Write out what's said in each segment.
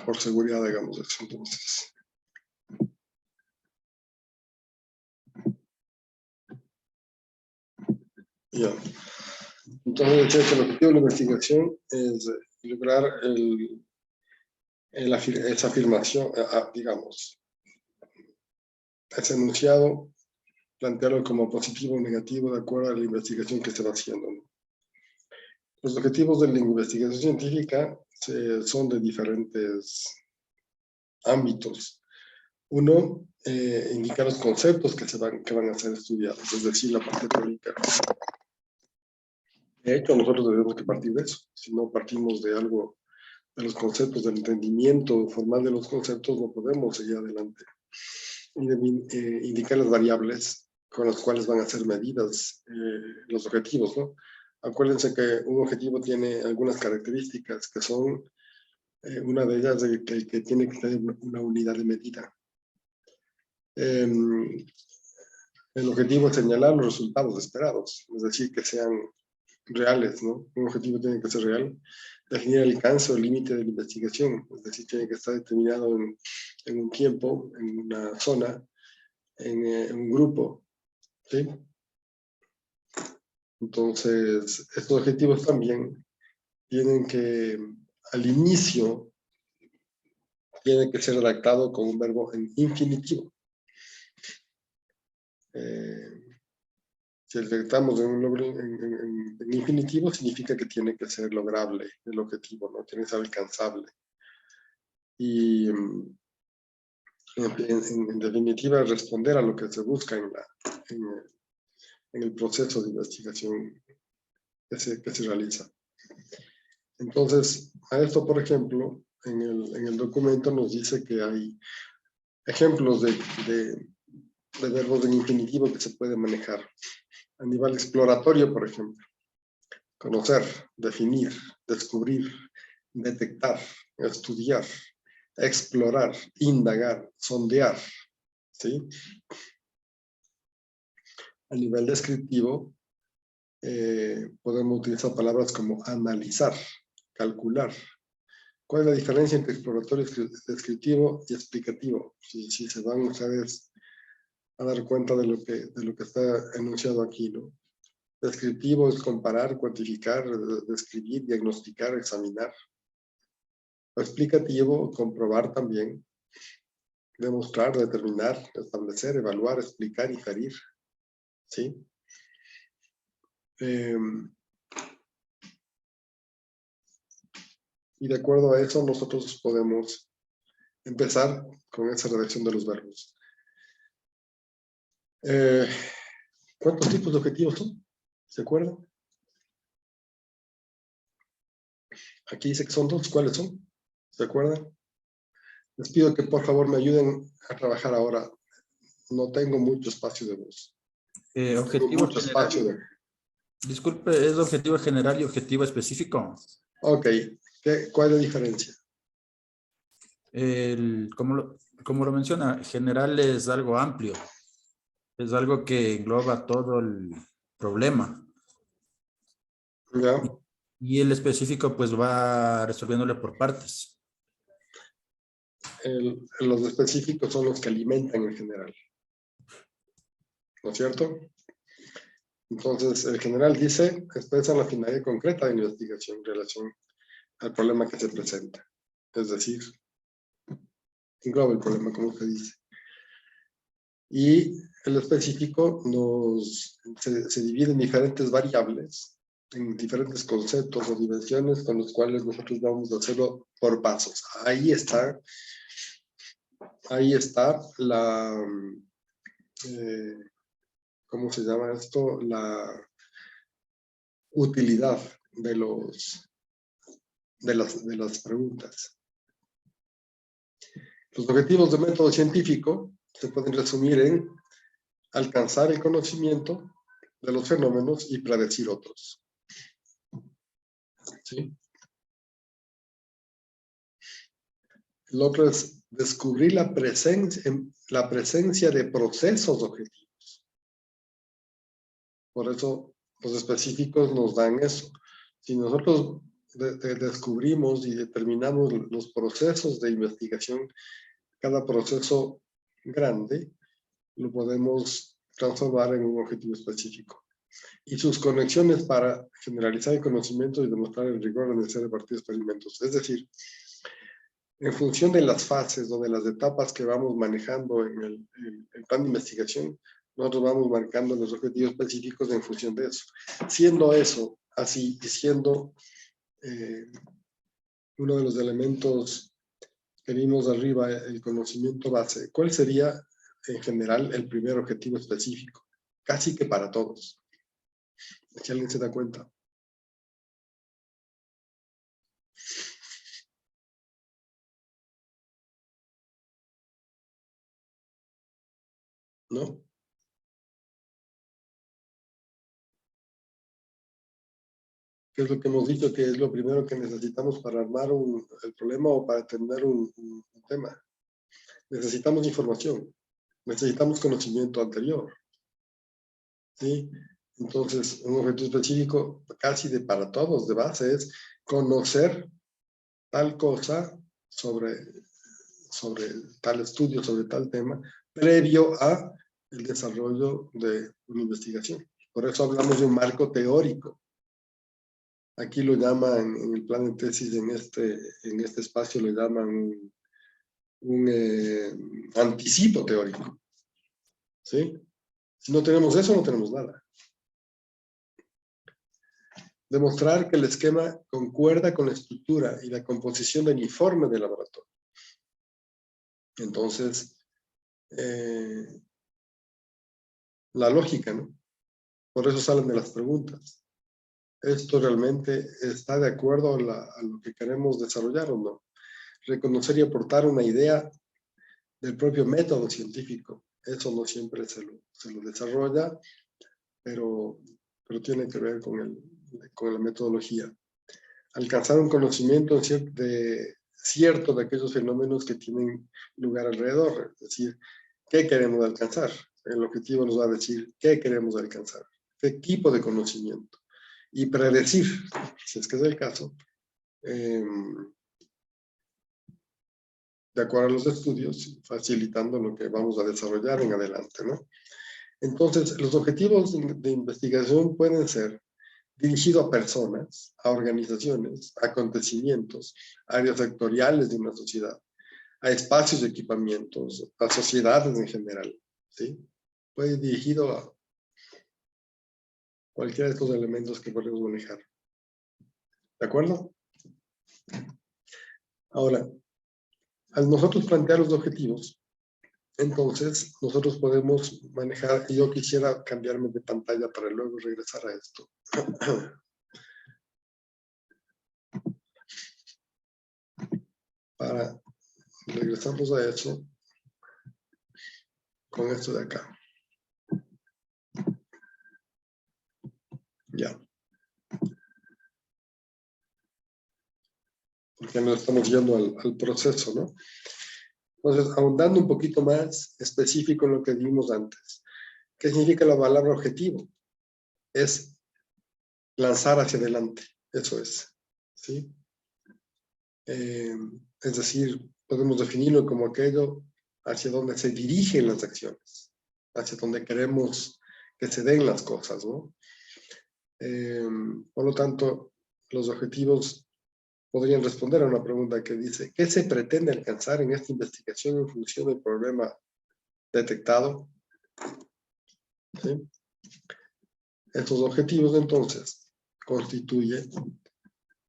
Por seguridad hagamos eso entonces. Ya. Entonces, el objetivo de la investigación es lograr esa afirmación, digamos, ese enunciado, plantearlo como positivo o negativo de acuerdo a la investigación que se va haciendo, ¿no? Los objetivos de la investigación científica son de diferentes ámbitos. Uno, indicar los conceptos que van a ser estudiados, es decir, la parte teórica. De hecho, nosotros debemos que partir de eso. Si no partimos de algo, de los conceptos, del entendimiento formal de los conceptos, no podemos seguir adelante. Indicar las variables con las cuales van a ser medidas los objetivos, ¿no? Acuérdense que un objetivo tiene algunas características que son, una de ellas que tiene que tener una unidad de medida. El objetivo es señalar los resultados esperados, es decir, que sean reales, ¿no? Un objetivo tiene que ser real. Definir el alcance o el límite de la investigación, es decir, tiene que estar determinado en un tiempo, en una zona, en un grupo, ¿sí? Entonces, estos objetivos también tienen que, al inicio, tiene que ser redactado con un verbo en infinitivo. Si redactamos en infinitivo, significa que tiene que ser lograble el objetivo, ¿no? Tiene que ser alcanzable. Y en definitiva, responder a lo que se busca en el proceso de investigación que se realiza. Entonces, a esto, por ejemplo, en el documento nos dice que hay ejemplos de verbos en infinitivo que se pueden manejar. A nivel exploratorio, por ejemplo. Conocer, definir, descubrir, detectar, estudiar, explorar, indagar, sondear, ¿sí? A nivel descriptivo, podemos utilizar palabras como analizar, calcular. ¿Cuál es la diferencia entre exploratorio, descriptivo y explicativo? Si se van ustedes a dar cuenta de lo que está enunciado aquí, ¿no? Descriptivo es comparar, cuantificar, describir, diagnosticar, examinar. Explicativo, comprobar también, demostrar, determinar, establecer, evaluar, explicar, inferir, ¿sí? Y de acuerdo a eso, nosotros podemos empezar con esa redacción de los verbos. ¿Cuántos tipos de objetivos son? ¿Se acuerdan? Aquí dice que son dos. ¿Cuáles son? ¿Se acuerdan? Les pido que por favor me ayuden a trabajar ahora. No tengo mucho espacio de voz. Objetivo general. Disculpe, ¿es objetivo general y objetivo específico? Ok. ¿Cuál es la diferencia? Como lo menciona, general es algo amplio. Es algo que engloba todo el problema. ¿Ya? Y el específico pues va resolviéndole por partes. Los específicos son los que alimentan el general. ¿No es cierto? Entonces, el general dice, expresa la finalidad concreta de la investigación en relación al problema que se presenta. Es decir, engloba el problema, como usted dice. Y el específico se divide en diferentes variables, en diferentes conceptos o dimensiones con los cuales nosotros vamos a hacerlo por pasos. Ahí está la, ¿cómo se llama esto? La utilidad de las preguntas. Los objetivos del método científico se pueden resumir en alcanzar el conocimiento de los fenómenos y predecir otros. ¿Sí? El otro es descubrir la presencia de procesos objetivos. Por eso los específicos nos dan eso. Si nosotros descubrimos y determinamos los procesos de investigación, cada proceso grande lo podemos transformar en un objetivo específico. Y sus conexiones para generalizar el conocimiento y demostrar el rigor necesario a partir de experimentos. Es decir, en función de las fases o de las etapas que vamos manejando en el plan de investigación, nosotros vamos marcando los objetivos específicos en función de eso. Siendo eso así y siendo uno de los elementos que vimos arriba, el conocimiento base, ¿cuál sería en general el primer objetivo específico? Casi que para todos. Si alguien se da cuenta. ¿No? ¿Qué es lo que hemos dicho que es lo primero que necesitamos para armar el problema o para entender un tema? Necesitamos información, necesitamos conocimiento anterior. ¿Sí? Entonces, un objetivo específico casi de para todos de base es conocer tal cosa sobre tal estudio, sobre tal tema, previo a el desarrollo de una investigación. Por eso hablamos de un marco teórico. Aquí lo llaman, en el plan de tesis, en este espacio le llaman un anticipo teórico. ¿Sí? Si no tenemos eso, no tenemos nada. Demostrar que el esquema concuerda con la estructura y la composición del informe del laboratorio. Entonces, la lógica, ¿no? Por eso salen de las preguntas. ¿Esto realmente está de acuerdo a lo que queremos desarrollar o no? Reconocer y aportar una idea del propio método científico. Eso no siempre se lo desarrolla, pero tiene que ver con la metodología. Alcanzar un conocimiento cierto de aquellos fenómenos que tienen lugar alrededor. Es decir, ¿qué queremos alcanzar? El objetivo nos va a decir qué queremos alcanzar, qué tipo de conocimiento. Y predecir, si es que es el caso, de acuerdo a los estudios, facilitando lo que vamos a desarrollar en adelante, ¿no? Entonces, los objetivos de investigación pueden ser dirigidos a personas, a organizaciones, a acontecimientos, a áreas sectoriales de una sociedad, a espacios de equipamientos, a sociedades en general, ¿sí? Puede ir dirigido a cualquiera de estos elementos que podemos manejar. ¿De acuerdo? Ahora, al nosotros plantear los objetivos, entonces nosotros podemos manejar, y yo quisiera cambiarme de pantalla para luego regresar a esto. Para regresarnos a eso, con esto de acá. Ya. Porque nos estamos yendo al proceso, ¿no? Entonces, ahondando un poquito más específico en lo que vimos antes. ¿Qué significa la palabra objetivo? Es lanzar hacia adelante, eso es, ¿sí? Es decir, podemos definirlo como aquello hacia donde se dirigen las acciones, hacia donde queremos que se den las cosas, ¿no? Por lo tanto, los objetivos podrían responder a una pregunta que dice, ¿qué se pretende alcanzar en esta investigación en función del problema detectado? ¿Sí? Estos objetivos, entonces, constituyen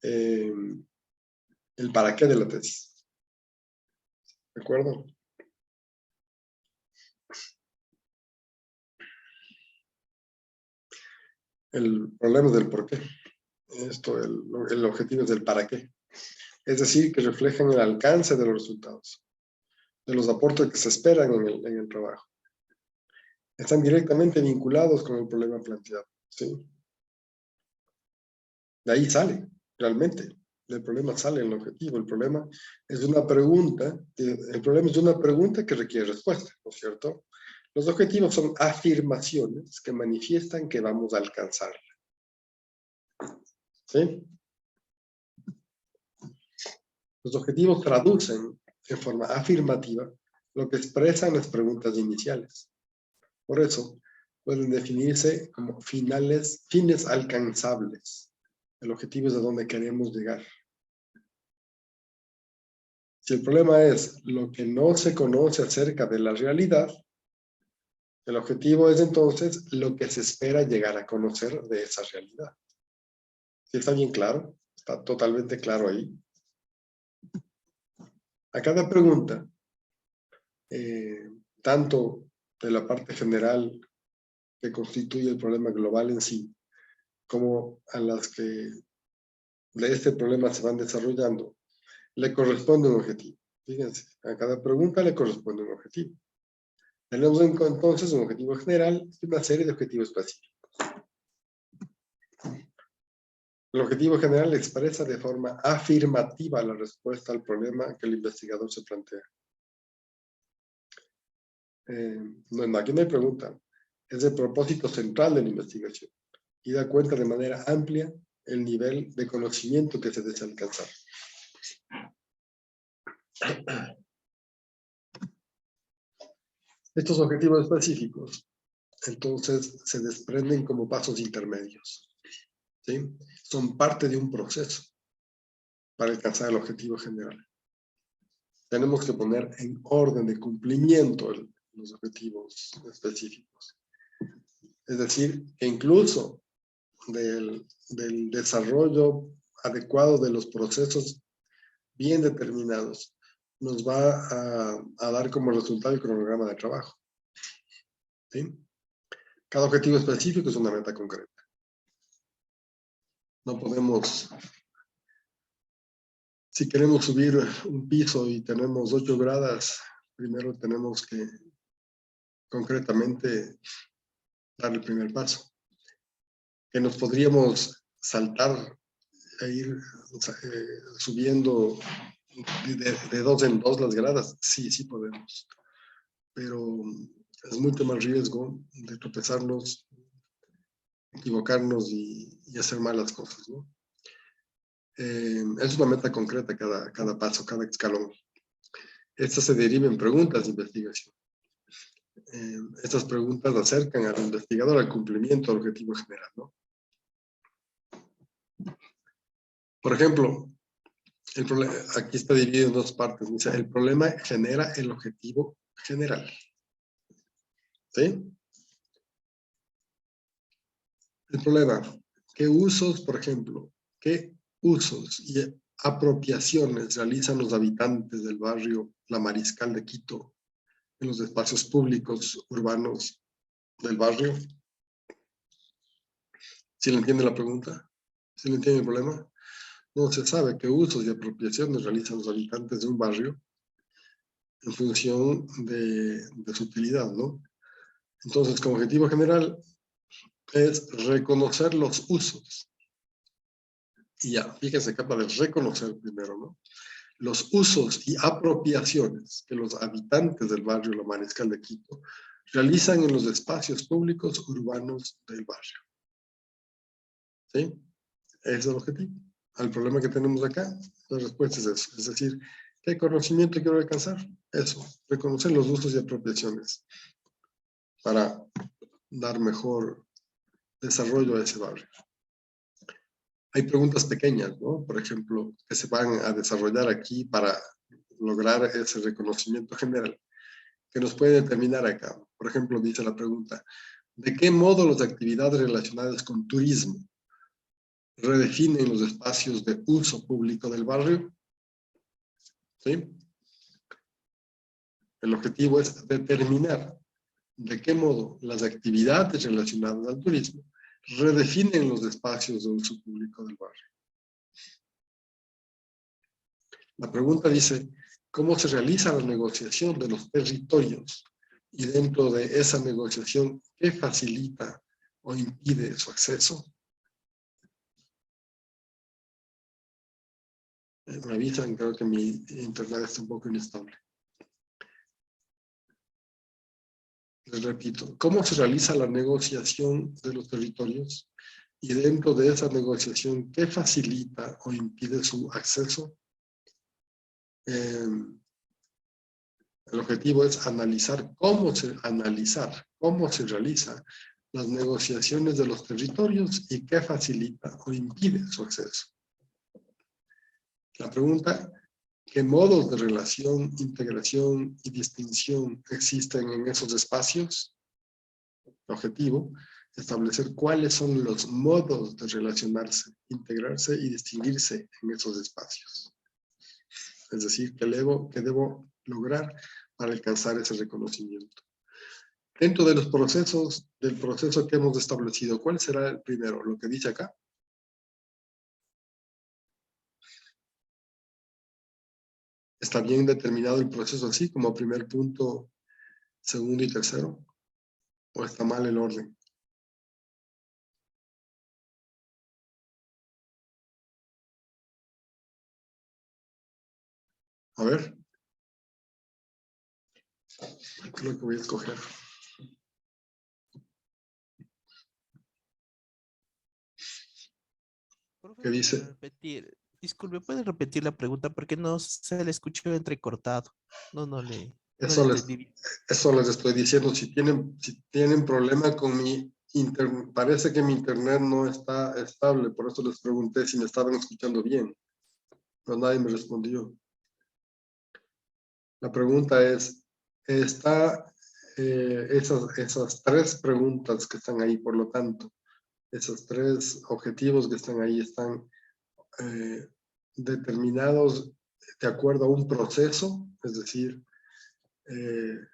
el para qué de la tesis. ¿De acuerdo? El problema es del por qué. El objetivo es del para qué. Es decir, que reflejan el alcance de los resultados, de los aportes que se esperan en el trabajo. Están directamente vinculados con el problema planteado, ¿sí? De ahí sale, realmente. Del problema sale el objetivo. El problema es una pregunta, que requiere respuesta, ¿no es cierto? Los objetivos son afirmaciones que manifiestan que vamos a alcanzarla. ¿Sí? Los objetivos traducen en forma afirmativa lo que expresan las preguntas iniciales. Por eso, pueden definirse como fines alcanzables. El objetivo es a donde queremos llegar. Si el problema es lo que no se conoce acerca de la realidad, el objetivo es entonces lo que se espera llegar a conocer de esa realidad. ¿Sí está bien claro? Está totalmente claro ahí. A cada pregunta, tanto de la parte general que constituye el problema global en sí, como a las que de este problema se van desarrollando, le corresponde un objetivo. Fíjense, a cada pregunta le corresponde un objetivo. Tenemos entonces un objetivo general y una serie de objetivos específicos. El objetivo general expresa de forma afirmativa la respuesta al problema que el investigador se plantea. Aquí no hay pregunta. Es el propósito central de la investigación y da cuenta de manera amplia el nivel de conocimiento que se desea alcanzar. Estos objetivos específicos, entonces, se desprenden como pasos intermedios. ¿Sí? Son parte de un proceso para alcanzar el objetivo general. Tenemos que poner en orden de cumplimiento los objetivos específicos. Es decir, que incluso del desarrollo adecuado de los procesos bien determinados nos va a dar como resultado el cronograma de trabajo. ¿Sí? Cada objetivo específico es una meta concreta. No podemos, si queremos subir un piso y tenemos 8 gradas, primero tenemos que concretamente dar el primer paso. Que nos podríamos saltar e ir subiendo de 2 en 2 las gradas. Sí, sí podemos. Pero es mucho más riesgo de tropezarnos, equivocarnos y hacer malas cosas, ¿no? Es una meta concreta cada paso, cada escalón. Estas se derivan en preguntas de investigación. Estas preguntas acercan al investigador al cumplimiento del objetivo general, ¿no? Por ejemplo, aquí está dividido en 2 partes. Dice, el problema genera el objetivo general. ¿Sí? El problema, ¿qué usos, por ejemplo, qué usos y apropiaciones realizan los habitantes del barrio La Mariscal de Quito en los espacios públicos urbanos del barrio? ¿Sí le entiende la pregunta? ¿Sí le entiende el problema? No se sabe qué usos y apropiaciones realizan los habitantes de un barrio en función de su utilidad, ¿no? Entonces, como objetivo general, es reconocer los usos. Y ya, fíjense, capaz de reconocer primero, ¿no? Los usos y apropiaciones que los habitantes del barrio La Mariscal de Quito realizan en los espacios públicos urbanos del barrio. ¿Sí? Ese es el objetivo. Al problema que tenemos acá, la respuesta es eso. Es decir, ¿qué conocimiento quiero alcanzar? Eso, reconocer los usos y apropiaciones para dar mejor desarrollo a ese barrio. Hay preguntas pequeñas, ¿no? Por ejemplo, que se van a desarrollar aquí para lograr ese reconocimiento general, que nos puede determinar acá. Por ejemplo, dice la pregunta, ¿de qué modo las actividades relacionadas con turismo redefinen los espacios de uso público del barrio? ¿Sí? El objetivo es determinar de qué modo las actividades relacionadas al turismo redefinen los espacios de uso público del barrio. La pregunta dice, ¿cómo se realiza la negociación de los territorios? Y dentro de esa negociación, ¿qué facilita o impide su acceso? Me avisan, creo que mi internet está un poco inestable. Les repito, ¿cómo se realiza la negociación de los territorios? Y dentro de esa negociación, ¿qué facilita o impide su acceso? el objetivo es analizar cómo se realizan las negociaciones de los territorios y qué facilita o impide su acceso. La pregunta, ¿qué modos de relación, integración y distinción existen en esos espacios? El objetivo, establecer cuáles son los modos de relacionarse, integrarse y distinguirse en esos espacios. Es decir, ¿qué debo lograr para alcanzar ese reconocimiento? Dentro de los procesos, del proceso que hemos establecido, ¿cuál será el primero? Lo que dice acá. ¿Está bien determinado el proceso así como primer punto, segundo y tercero? ¿O está mal el orden? A ver. Creo que voy a escoger. Profe, ¿Qué dice? Disculpe, ¿puede repetir la pregunta? Porque no se le escuchó entrecortado. No le Eso entendí. eso les estoy diciendo. Si tienen problema con mi internet, parece que mi internet no está estable. Por eso les pregunté si me estaban escuchando bien. Pero nadie me respondió. La pregunta es, esas tres preguntas que están ahí, por lo tanto, esos tres objetivos que están ahí están determinados de acuerdo a un proceso, es decir,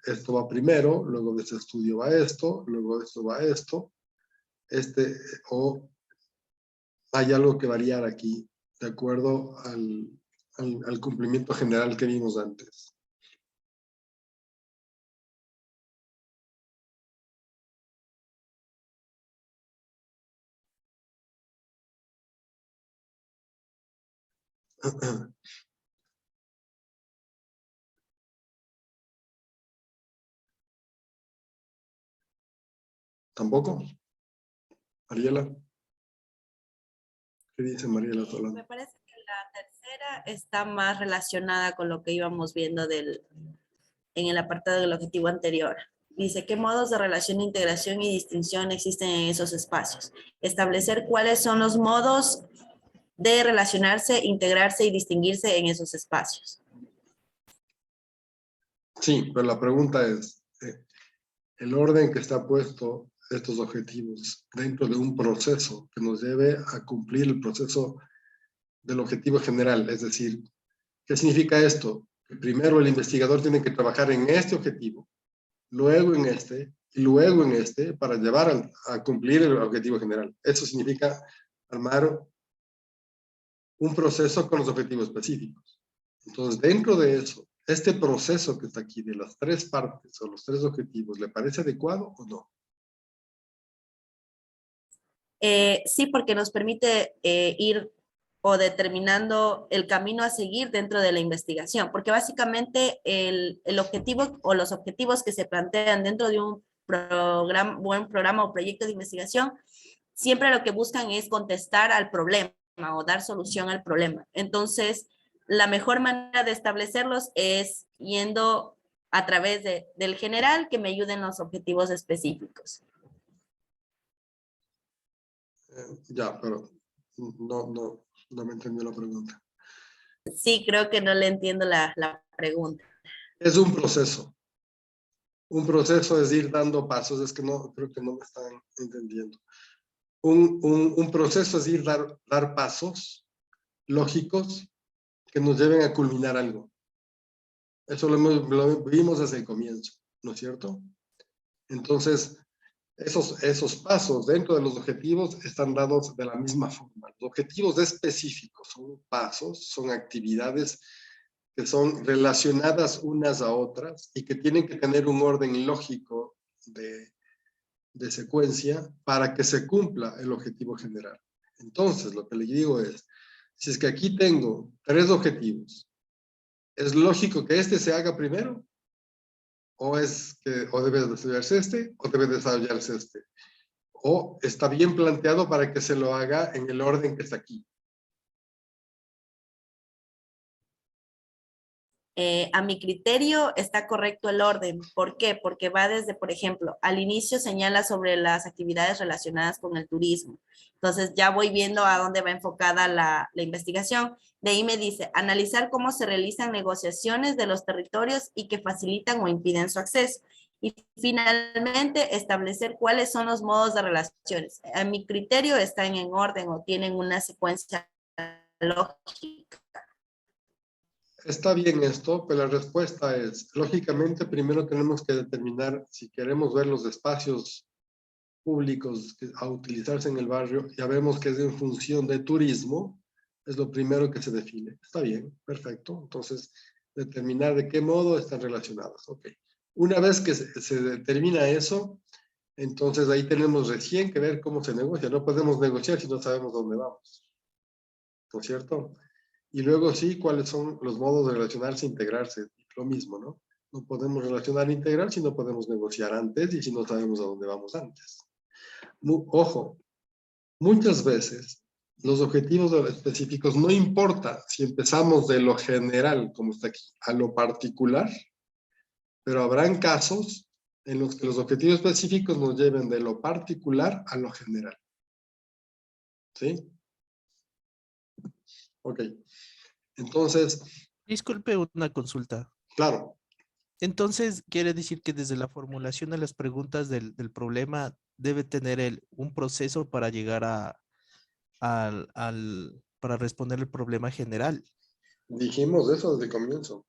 esto va primero, luego de ese estudio va esto, luego de esto va esto, o hay algo que variar aquí, de acuerdo al cumplimiento general que vimos antes. ¿Tampoco? Mariela. ¿Qué dice Mariela Solano? Me parece que la tercera está más relacionada con lo que íbamos viendo en el apartado del objetivo anterior. Dice, ¿qué modos de relación, integración y distinción existen en esos espacios? Establecer cuáles son los modos de relacionarse, integrarse y distinguirse en esos espacios. Sí, pero la pregunta es, el orden que está puesto estos objetivos dentro de un proceso que nos lleve a cumplir el proceso del objetivo general, es decir, ¿qué significa esto? Que primero el investigador tiene que trabajar en este objetivo, luego en este, y luego en este, para llevar a cumplir el objetivo general. Eso significa armar un proceso con los objetivos específicos. Entonces, dentro de eso, este proceso que está aquí de las tres partes o los tres objetivos, ¿le parece adecuado o no? Sí, porque nos permite ir o determinando el camino a seguir dentro de la investigación, porque básicamente el objetivo o los objetivos que se plantean dentro de un buen programa o proyecto de investigación, siempre lo que buscan es contestar al problema o dar solución al problema. Entonces, la mejor manera de establecerlos es yendo a través del general que me ayuden los objetivos específicos. Ya, pero no me entendió la pregunta. Sí, creo que no le entiendo la pregunta. Es un proceso. Un proceso es ir dando pasos, es que no, creo que no me están entendiendo. Un proceso es ir dar pasos lógicos que nos lleven a culminar algo. Eso lo vimos desde el comienzo, ¿no es cierto? Entonces, esos pasos dentro de los objetivos están dados de la misma forma. Los objetivos específicos son pasos, son actividades que son relacionadas unas a otras y que tienen que tener un orden lógico de secuencia para que se cumpla el objetivo general. Entonces, lo que le digo es, si es que aquí tengo tres objetivos, ¿es lógico que este se haga primero? ¿O debe desarrollarse este o debe desarrollarse este? ¿O está bien planteado para que se lo haga en el orden que está aquí? A mi criterio está correcto el orden. ¿Por qué? Porque va desde, por ejemplo, al inicio señala sobre las actividades relacionadas con el turismo. Entonces ya voy viendo a dónde va enfocada la investigación. De ahí me dice, analizar cómo se realizan negociaciones de los territorios y que facilitan o impiden su acceso. Y finalmente, establecer cuáles son los modos de relaciones. A mi criterio están en orden o tienen una secuencia lógica. Está bien esto, pero la respuesta es, lógicamente, primero tenemos que determinar si queremos ver los espacios públicos a utilizarse en el barrio. Ya vemos que es en función de turismo, es lo primero que se define. Está bien, perfecto. Entonces, determinar de qué modo están relacionados. Ok. Una vez que se determina eso, entonces ahí tenemos recién que ver cómo se negocia. No podemos negociar si no sabemos dónde vamos. ¿No es cierto? Y luego sí, cuáles son los modos de relacionarse e integrarse. Lo mismo, ¿no? No podemos relacionar e integrar si no podemos negociar antes y si no sabemos a dónde vamos antes. Ojo, muchas veces los objetivos específicos no importa si empezamos de lo general, como está aquí, a lo particular, pero habrán casos en los que los objetivos específicos nos lleven de lo particular a lo general. ¿Sí? Ok. Entonces, Disculpe una consulta. claro, Entonces, quiere decir que desde la formulación de las preguntas del problema debe tener un proceso para llegar para responder el problema general. dijimos eso desde el comienzo.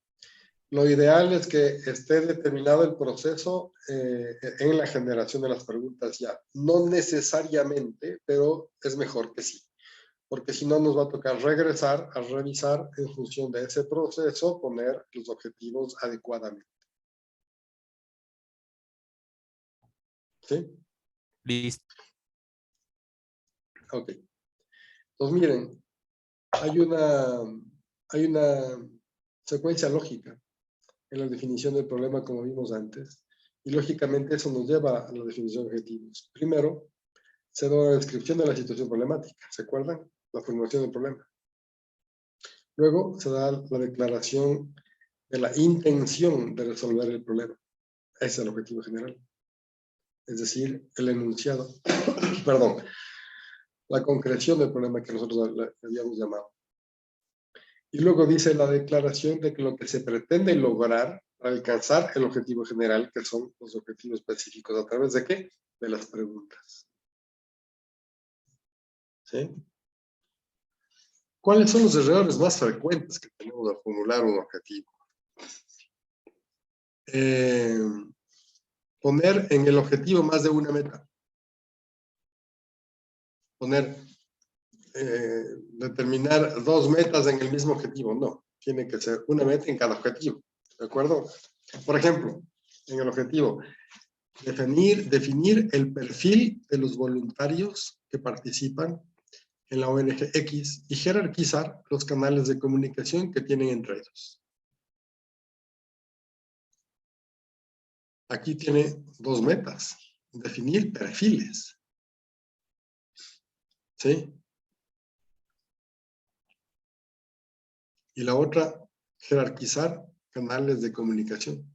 Lo ideal es que esté determinado el proceso en la generación de las preguntas ya. No necesariamente, pero es mejor que sí. Porque si no nos va a tocar regresar a revisar en función de ese proceso, poner los objetivos adecuadamente. ¿Sí? Listo. Ok. Entonces miren, hay una secuencia lógica en la definición del problema como vimos antes. Y lógicamente eso nos lleva a la definición de objetivos. Primero, se da una descripción de la situación problemática. ¿Se acuerdan? La formulación del problema. Luego se da la declaración de la intención de resolver el problema. Ese es el objetivo general. Es decir, el enunciado. Perdón. La concreción del problema que nosotros le habíamos llamado. Y luego dice la declaración de que lo que se pretende lograr para alcanzar el objetivo general, que son los objetivos específicos. ¿A través de qué? De las preguntas. ¿Sí? ¿Cuáles son los errores más frecuentes que tenemos al formular un objetivo? Poner en el objetivo más de una meta. Determinar dos metas en el mismo objetivo. No, tiene que ser una meta en cada objetivo. ¿De acuerdo? Por ejemplo, en el objetivo, definir el perfil de los voluntarios que participan en la ONG X y jerarquizar los canales de comunicación que tienen entre ellos. Aquí tiene dos metas. Definir perfiles. ¿Sí? Y la otra, jerarquizar canales de comunicación.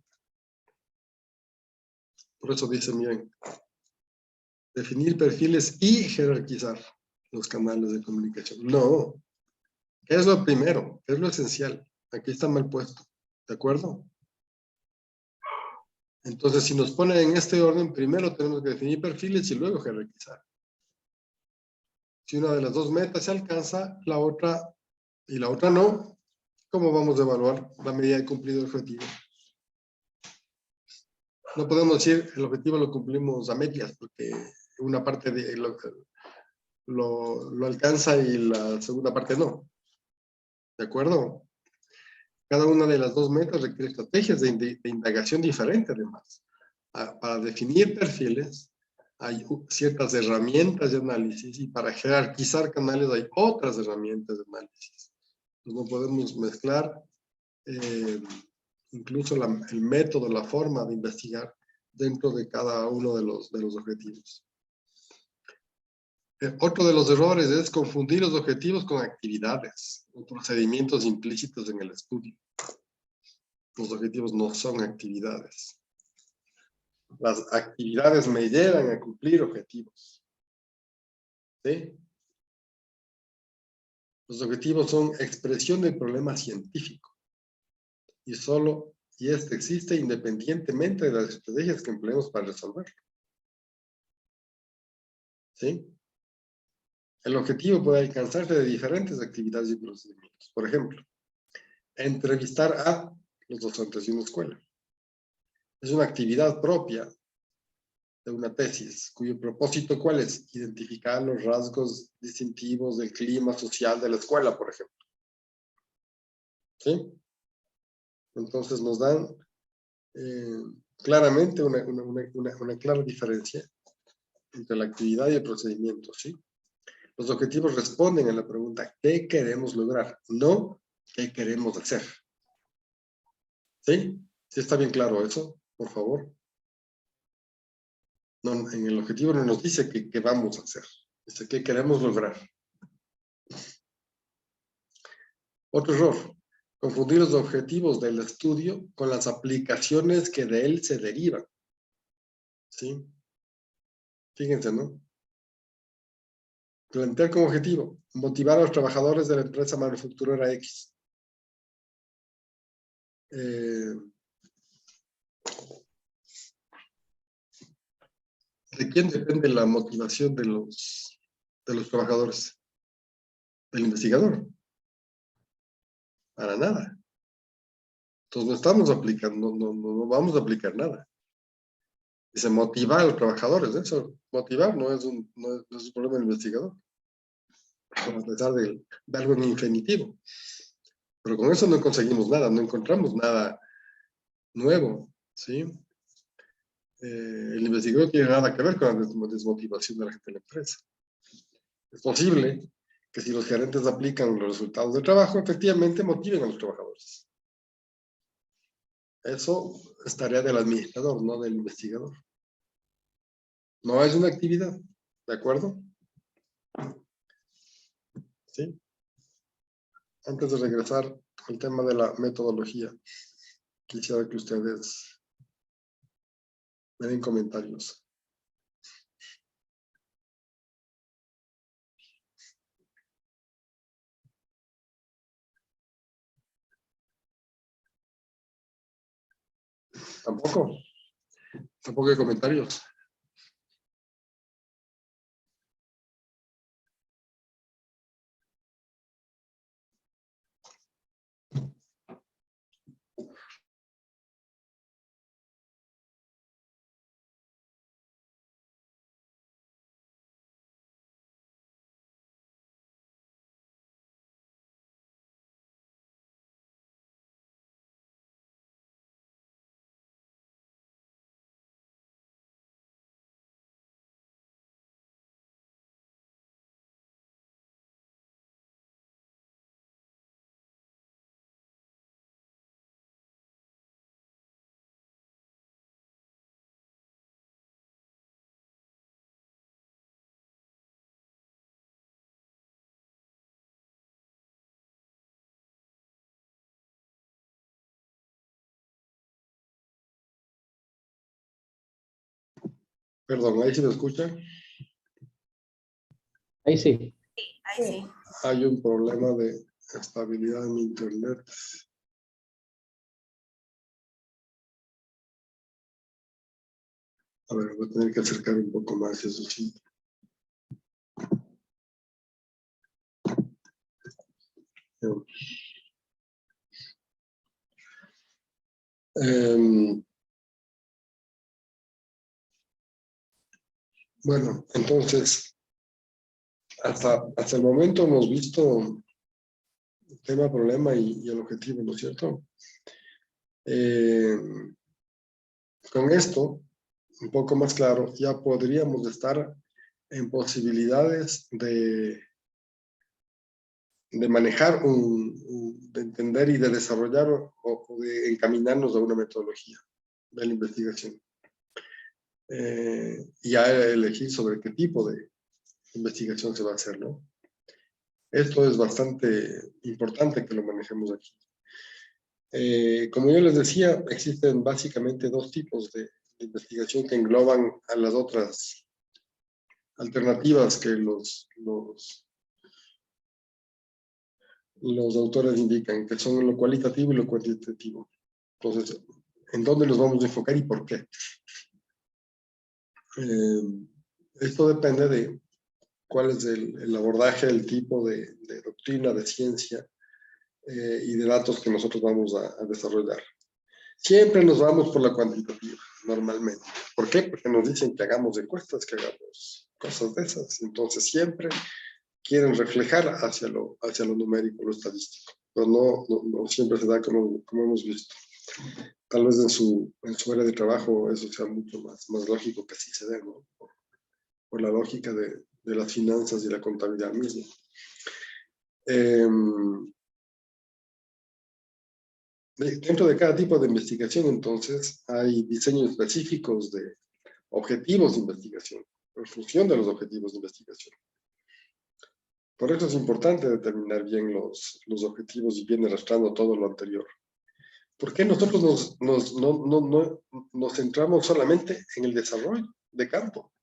Por eso dice, miren, definir perfiles y jerarquizar los canales de comunicación. No, ¿qué es lo primero? ¿Qué es lo esencial? Aquí está mal puesto, ¿de acuerdo? Entonces, si nos ponen en este orden, primero tenemos que definir perfiles y luego jerarquizar. Si una de las dos metas se alcanza, la otra y la otra no, ¿cómo vamos a evaluar la medida de cumplido el objetivo? No podemos decir el objetivo lo cumplimos a medias, porque una parte de lo alcanza y la segunda parte no. ¿De acuerdo? Cada una de las dos metas requiere estrategias de indagación diferentes, además. Para definir perfiles hay ciertas herramientas de análisis y para jerarquizar canales hay otras herramientas de análisis. Entonces no podemos mezclar incluso el método, la forma de investigar dentro de cada uno de los objetivos. Otro de los errores es confundir los objetivos con actividades o procedimientos implícitos en el estudio. Los objetivos no son actividades. Las actividades me llevan a cumplir objetivos. ¿Sí? Los objetivos son expresión del problema científico. Y este existe independientemente de las estrategias que empleemos para resolverlo. ¿Sí? El objetivo puede alcanzarse de diferentes actividades y procedimientos. Por ejemplo, entrevistar a los docentes de una escuela. Es una actividad propia de una tesis, cuyo propósito, ¿cuál es? Identificar los rasgos distintivos del clima social de la escuela, por ejemplo. ¿Sí? Entonces nos dan claramente una clara diferencia entre la actividad y el procedimiento, ¿sí? Los objetivos responden a la pregunta, ¿qué queremos lograr? No, ¿qué queremos hacer? ¿Sí? ¿Sí está bien claro eso? Por favor. No, en el objetivo no nos dice qué vamos a hacer. Dice qué queremos lograr. Otro error. Confundir los objetivos del estudio con las aplicaciones que de él se derivan. ¿Sí? Fíjense, ¿no? Plantear como objetivo, motivar a los trabajadores de la empresa manufacturera X. ¿De quién depende la motivación de los trabajadores? ¿Del investigador? Para nada. Entonces no estamos aplicando, no vamos a aplicar nada. Dice motivar a los trabajadores. Eso, motivar no es un problema del investigador. A pesar de algo en infinitivo. Pero con eso no conseguimos nada, no encontramos nada nuevo, ¿sí? El investigador no tiene nada que ver con la desmotivación de la gente de la empresa. Es posible que si los gerentes aplican los resultados del trabajo, efectivamente motiven a los trabajadores. Eso es tarea del administrador, no del investigador. No es una actividad, ¿de acuerdo? ¿Sí? Antes de regresar al tema de la metodología, quisiera que ustedes me den comentarios. ¿Tampoco? ¿Tampoco hay comentarios? Perdón, ¿ahí se me escucha? Ahí sí. Ahí sí. Hay un problema de estabilidad en mi internet. A ver, voy a tener que acercar un poco más, eso sí. Bueno, entonces, hasta el momento hemos visto el tema, problema y el objetivo, ¿no es cierto? Con esto, un poco más claro, ya podríamos estar en posibilidades de manejar, de entender y de desarrollar o de encaminarnos a una metodología de la investigación. Y ya elegir sobre qué tipo de investigación se va a hacer, ¿no? Esto es bastante importante que lo manejemos aquí. Como yo les decía, existen básicamente dos tipos de investigación que engloban a las otras alternativas que los autores indican, que son lo cualitativo y lo cuantitativo. Entonces, ¿en dónde los vamos a enfocar y por qué? Esto depende de cuál es el abordaje, el tipo de doctrina, de ciencia y de datos que nosotros vamos a desarrollar. Siempre nos vamos por la cuantitativa, normalmente. ¿Por qué? Porque nos dicen que hagamos encuestas, que hagamos cosas de esas. Entonces siempre quieren reflejar hacia lo numérico, lo estadístico. Pero no siempre se da como hemos visto. Tal vez en su área de trabajo eso sea mucho más lógico que así se dé, ¿no? Por la lógica de las finanzas y la contabilidad misma. Dentro de cada tipo de investigación, entonces, hay diseños específicos de objetivos de investigación, en función de los objetivos de investigación. Por eso es importante determinar bien los objetivos y bien arrastrando todo lo anterior. ¿Por qué nosotros nos centramos solamente en el desarrollo de campo?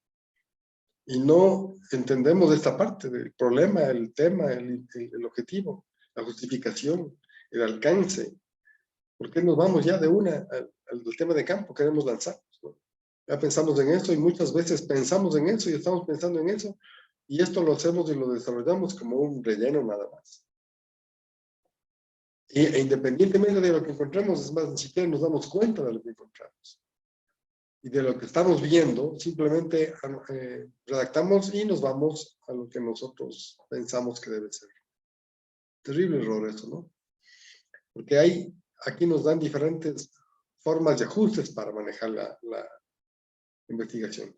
Y no entendemos esta parte del problema, el tema, el objetivo, la justificación, el alcance. ¿Por qué nos vamos ya de una al tema de campo? Queremos lanzar, ¿no? Ya pensamos en eso y muchas veces pensamos en eso y estamos pensando en eso y esto lo hacemos y lo desarrollamos como un relleno nada más. E independientemente de lo que encontremos, es más, ni siquiera nos damos cuenta de lo que encontramos. Y de lo que estamos viendo, simplemente redactamos y nos vamos a lo que nosotros pensamos que debe ser. Terrible error eso, ¿no? Porque aquí nos dan diferentes formas de ajustes para manejar la investigación.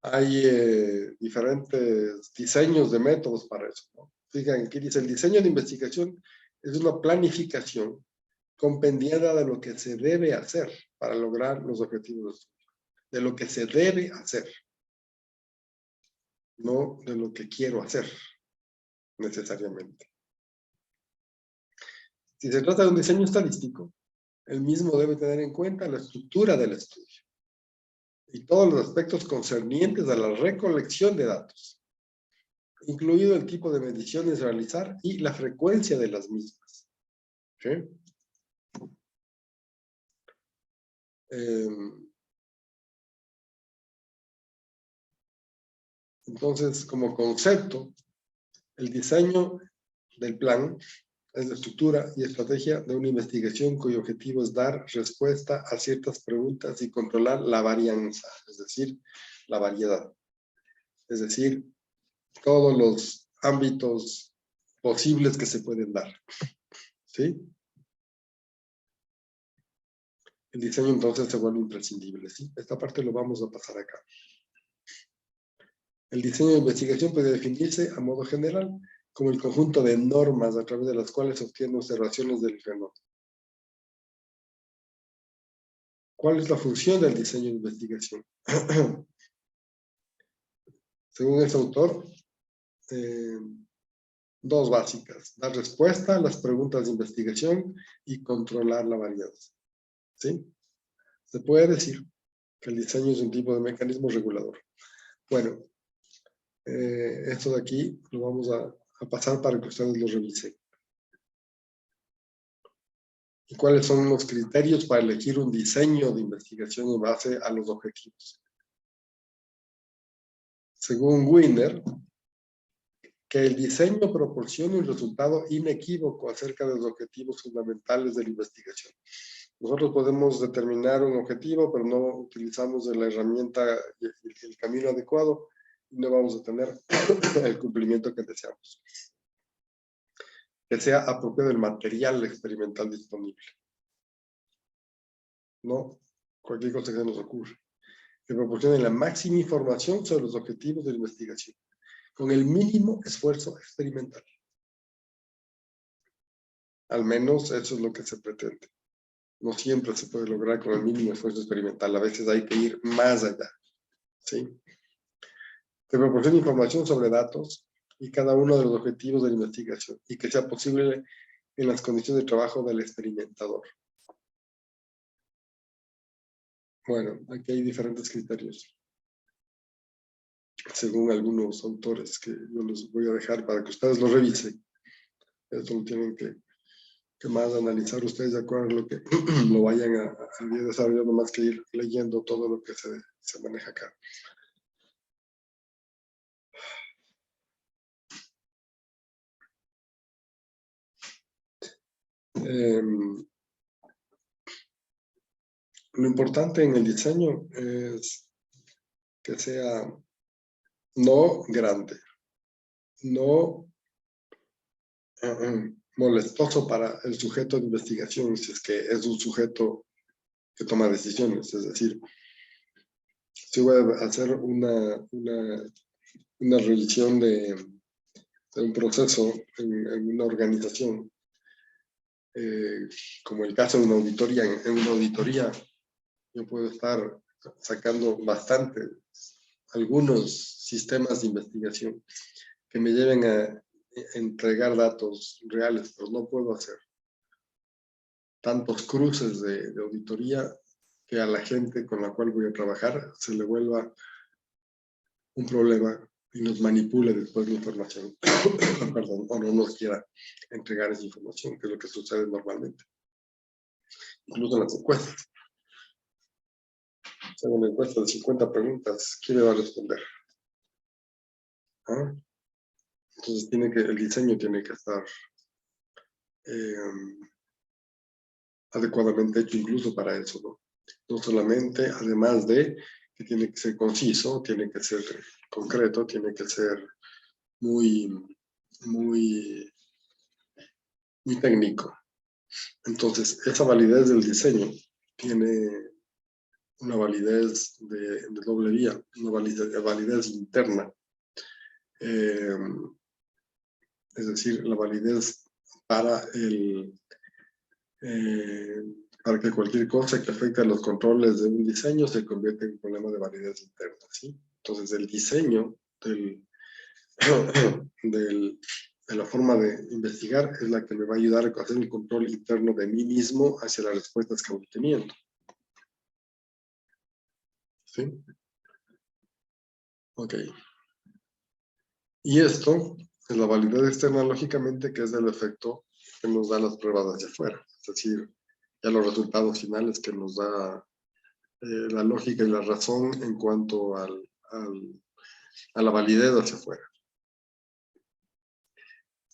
Hay diferentes diseños de métodos para eso, ¿no? Fíjense, aquí dice, el diseño de investigación es una planificación compendiada de lo que se debe hacer para lograr los objetivos de estudio. De lo que se debe hacer, no de lo que quiero hacer, necesariamente. Si se trata de un diseño estadístico, el mismo debe tener en cuenta la estructura del estudio y todos los aspectos concernientes a la recolección de datos, incluido el tipo de mediciones a realizar y la frecuencia de las mismas. ¿Sí? Entonces, como concepto, el diseño del plan es la estructura y estrategia de una investigación cuyo objetivo es dar respuesta a ciertas preguntas y controlar la varianza, es decir, la variedad. Es decir, todos los ámbitos posibles que se pueden dar. ¿Sí? El diseño entonces se vuelve imprescindible, ¿sí? Esta parte lo vamos a pasar acá. El diseño de investigación puede definirse a modo general como el conjunto de normas a través de las cuales se obtienen observaciones del fenómeno. ¿Cuál es la función del diseño de investigación? Según este autor, dos básicas: dar respuesta a las preguntas de investigación y controlar la varianza. ¿Sí? Se puede decir que el diseño es un tipo de mecanismo regulador. Bueno, esto de aquí lo vamos a pasar para que ustedes lo revisen. ¿Y cuáles son los criterios para elegir un diseño de investigación en base a los objetivos? Según Wiener, que el diseño proporcione un resultado inequívoco acerca de los objetivos fundamentales de la investigación. Nosotros podemos determinar un objetivo, pero no utilizamos la herramienta y el camino adecuado y no vamos a tener el cumplimiento que deseamos. Que sea apropiado el material experimental disponible. No cualquier cosa que nos ocurra. Que proporcione la máxima información sobre los objetivos de la investigación, con el mínimo esfuerzo experimental. Al menos eso es lo que se pretende. No siempre se puede lograr con el mínimo esfuerzo experimental. A veces hay que ir más allá. ¿Sí? Que proporcione información sobre datos y cada uno de los objetivos de la investigación y que sea posible en las condiciones de trabajo del experimentador. Bueno, aquí hay diferentes criterios, según algunos autores que yo los voy a dejar para que ustedes lo revisen. Esto lo tienen que más analizar ustedes de acuerdo a lo que lo vayan a ir desarrollando, más que ir leyendo todo lo que se maneja acá. Lo importante en el diseño es que sea no grande, no molestoso para el sujeto de investigación, si es que es un sujeto que toma decisiones. Es decir, si voy a hacer una revisión de un proceso en una organización, como el caso de una auditoría, en una auditoría yo puedo estar sacando algunos sistemas de investigación que me lleven a entregar datos reales, pero no puedo hacer tantos cruces de auditoría que a la gente con la cual voy a trabajar se le vuelva un problema y nos manipule después la información, perdón, o no nos quiera entregar esa información, que es lo que sucede normalmente. Incluso en las encuestas. Si hago una encuesta de 50 preguntas, ¿quién me va a responder? ¿Ah? Entonces el diseño tiene que estar adecuadamente hecho incluso para eso, ¿no? No solamente, además de que tiene que ser conciso, tiene que ser concreto, tiene que ser muy técnico. Entonces, esa validez del diseño tiene una validez de doble vía, una validez interna. Es decir, la validez para para que cualquier cosa que afecte a los controles de un diseño se convierta en un problema de validez interna, ¿sí? Entonces, el diseño de la forma de investigar es la que me va a ayudar a hacer el control interno de mí mismo hacia las respuestas que voy teniendo. ¿Sí? Ok. Y esto es la validez externa, lógicamente, que es el efecto que nos dan las pruebas hacia afuera. Es decir, ya los resultados finales que nos da la lógica y la razón en cuanto a la validez hacia afuera.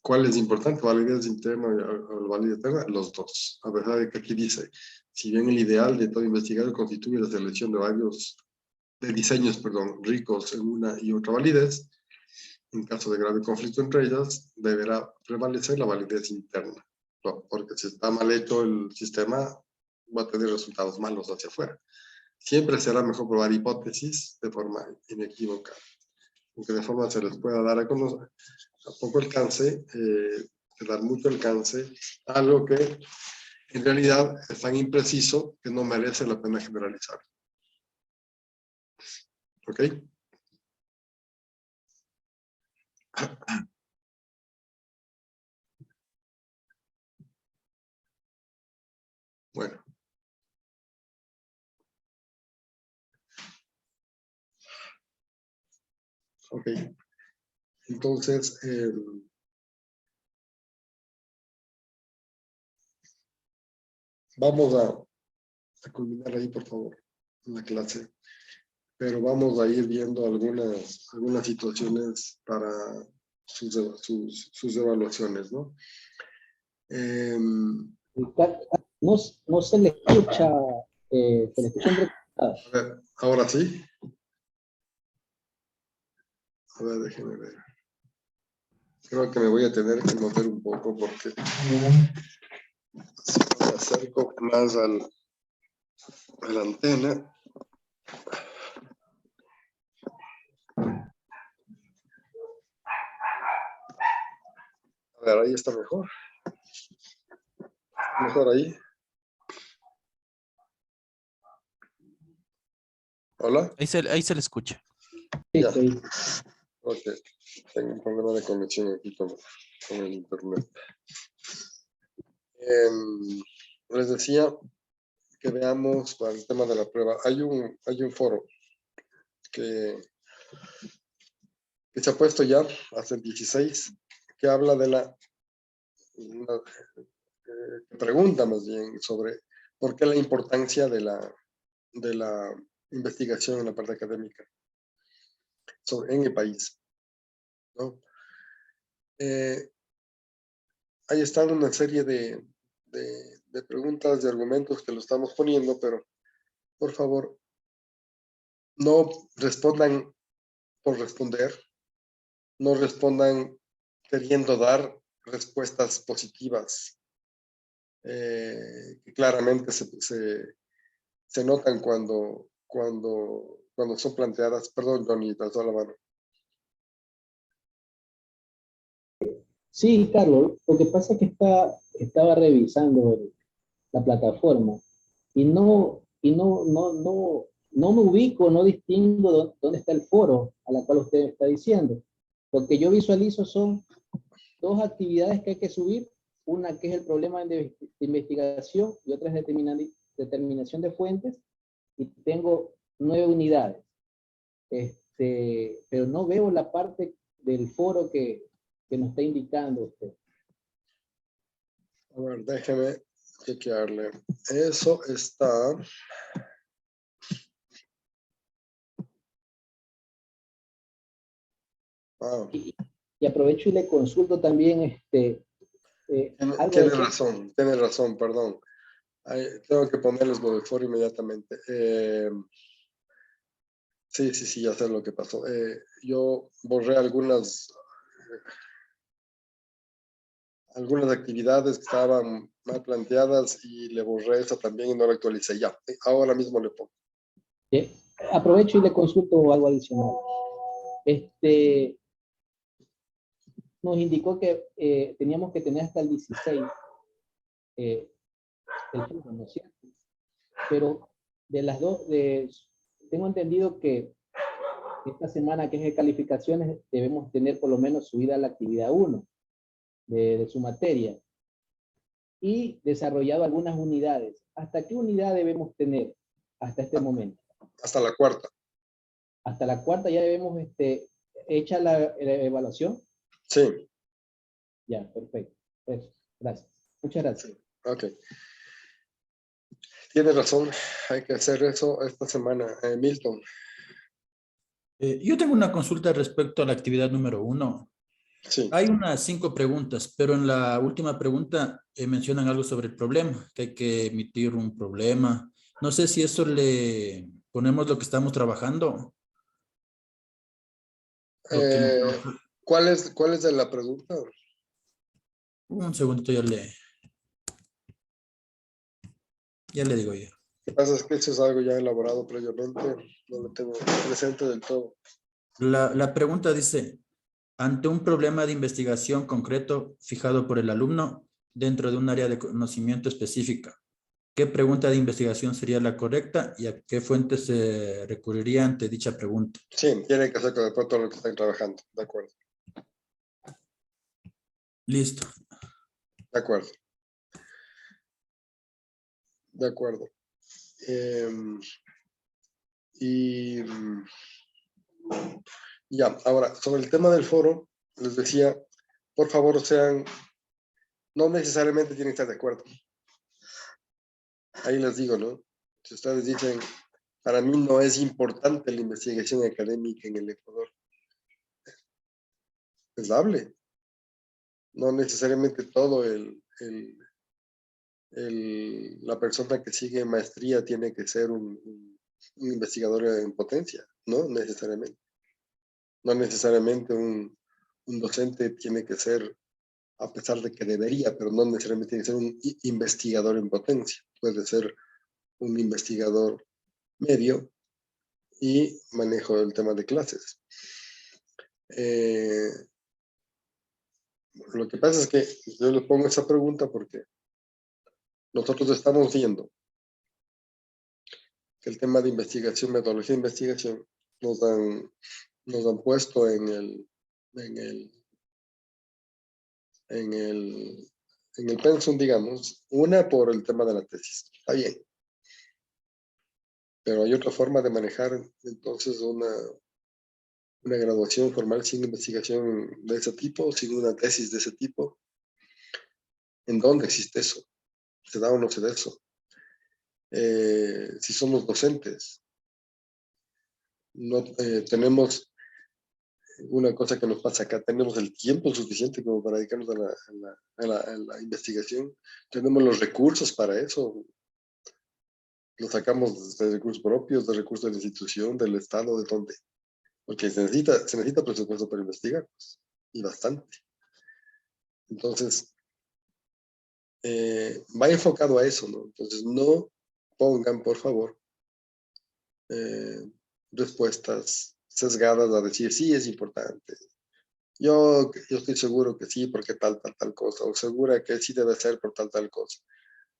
¿Cuál es importante? ¿Validez interna o la validez externa? Los dos. A pesar de que aquí dice, si bien el ideal de todo investigador constituye la selección de diseños, ricos en una y otra validez, en caso de grave conflicto entre ellas, deberá prevalecer la validez interna. No, porque si está mal hecho el sistema, va a tener resultados malos hacia afuera. Siempre será mejor probar hipótesis de forma inequívoca, aunque de forma se les pueda dar a conocer a poco alcance, dar mucho alcance a algo que en realidad es tan impreciso que no merece la pena generalizar. ¿Ok? Bueno. Ok. Entonces, vamos a culminar ahí, por favor, la clase. Pero vamos a ir viendo algunas situaciones para sus evaluaciones, ¿no? No se le escucha, se le escucha entrecortado. A ver, ahora sí. A ver, déjenme ver. Creo que me voy a tener que mover un poco porque si me acerco más a la antena. A ver, ahí está mejor. Mejor ahí. ¿Hola? Ahí se le escucha. Ya. Sí. Ok. Tengo un problema de conexión aquí con el internet. Les decía que veamos para el tema de la prueba. Hay un foro que se ha puesto ya hasta el 16, que habla de que pregunta más bien sobre por qué la importancia de la investigación en la parte académica en el país, ¿no? Ahí están una serie de preguntas, de argumentos que lo estamos poniendo, pero por favor, no respondan por responder, no respondan queriendo dar respuestas positivas, que claramente se notan cuando son planteadas. Perdón, Johnny, te alzó la mano. Sí, Carlos, lo que pasa es que estaba revisando la plataforma y no me ubico, no distingo dónde está el foro a la cual usted está diciendo. Lo que yo visualizo son dos actividades que hay que subir, una que es el problema de investigación y otra es determinación de fuentes, y tengo 9 unidades. Pero no veo la parte del foro que nos está indicando usted. A ver, déjeme chequearle. Eso está... Ah, Y aprovecho y le consulto también tiene razón, perdón. Tengo que ponerles lo del foro inmediatamente. Sí, ya sé lo que pasó. Yo borré algunas actividades que estaban mal planteadas y le borré esa también y no la actualicé. Ya, ahora mismo le pongo. Aprovecho y le consulto algo adicional. Nos indicó que teníamos que tener hasta el 16 el foro, ¿no es cierto? Pero de las dos, tengo entendido que esta semana que es de calificaciones debemos tener por lo menos subida la actividad 1 de su materia y desarrollado algunas unidades. ¿Hasta qué unidad debemos tener hasta este momento? Hasta la cuarta. Hasta la cuarta ya debemos hecha la evaluación. Sí. Ya, perfecto. Eso, gracias. Muchas gracias. Ok. Tiene razón, hay que hacer eso esta semana. Milton. Yo tengo una consulta respecto a la actividad número 1. Sí. Hay unas 5 preguntas, pero en la última pregunta mencionan algo sobre el problema, que hay que emitir un problema. No sé si eso le ponemos lo que estamos trabajando. ¿Cuál es de la pregunta? Un segundito, ya le digo yo. Lo que pasa es que eso es algo ya elaborado previamente, no lo tengo presente del todo. La pregunta dice, ante un problema de investigación concreto fijado por el alumno dentro de un área de conocimiento específica, ¿qué pregunta de investigación sería la correcta y a qué fuente se recurriría ante dicha pregunta? Sí, tiene que hacer con de pronto lo que están trabajando, de acuerdo. Listo. De acuerdo. De acuerdo. Ya, ahora, sobre el tema del foro, les decía, por favor, no necesariamente tienen que estar de acuerdo. Ahí les digo, ¿no? Si ustedes dicen, para mí no es importante la investigación académica en el Ecuador, pues hable. No necesariamente todo la persona que sigue maestría tiene que ser un investigador en potencia, no necesariamente. No necesariamente un docente tiene que ser, a pesar de que debería, pero no necesariamente tiene que ser un investigador en potencia. Puede ser un investigador medio y manejo el tema de clases. Lo que pasa es que yo les pongo esa pregunta porque nosotros estamos viendo que el tema de investigación, metodología de investigación, nos han puesto en el en el pensum, digamos, una por el tema de la tesis. Está bien. Pero hay otra forma de manejar entonces una graduación formal sin investigación de ese tipo, sin una tesis de ese tipo. ¿En dónde existe eso? ¿Se da o no se da eso? Si somos docentes, no tenemos una cosa que nos pasa acá, tenemos el tiempo suficiente como para dedicarnos a la investigación, tenemos los recursos para eso, los sacamos de recursos propios, de recursos de la institución, del Estado, de donde, porque se necesita presupuesto para investigar, pues, y bastante. Entonces, va enfocado a eso, ¿no? Entonces, no pongan, por favor, respuestas sesgadas a decir, sí, es importante. Yo estoy seguro que sí, porque tal cosa, o segura que sí debe ser por tal cosa.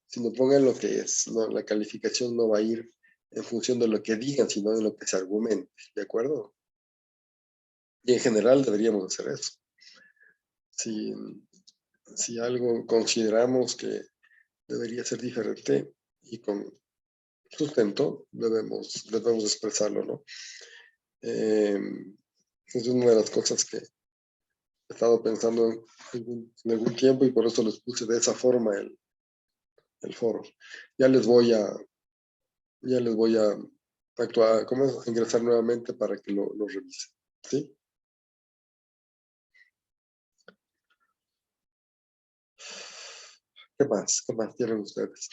Sino pongan lo que es, ¿no? La calificación no va a ir en función de lo que digan, sino de lo que se argumente, ¿de acuerdo? Y en general deberíamos hacer eso. Si algo consideramos que debería ser diferente y con sustento, debemos expresarlo, ¿no? Es una de las cosas que he estado pensando en algún tiempo y por eso les puse de esa forma el foro. Ya les voy a actuar, ¿cómo es? Ingresar nuevamente para que lo revisen, ¿sí? ¿Qué más? ¿Qué más tienen ustedes?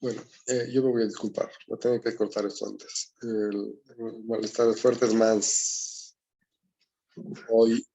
Bueno, yo me voy a disculpar, voy a tener que cortar esto antes. El malestar fuerte es más hoy.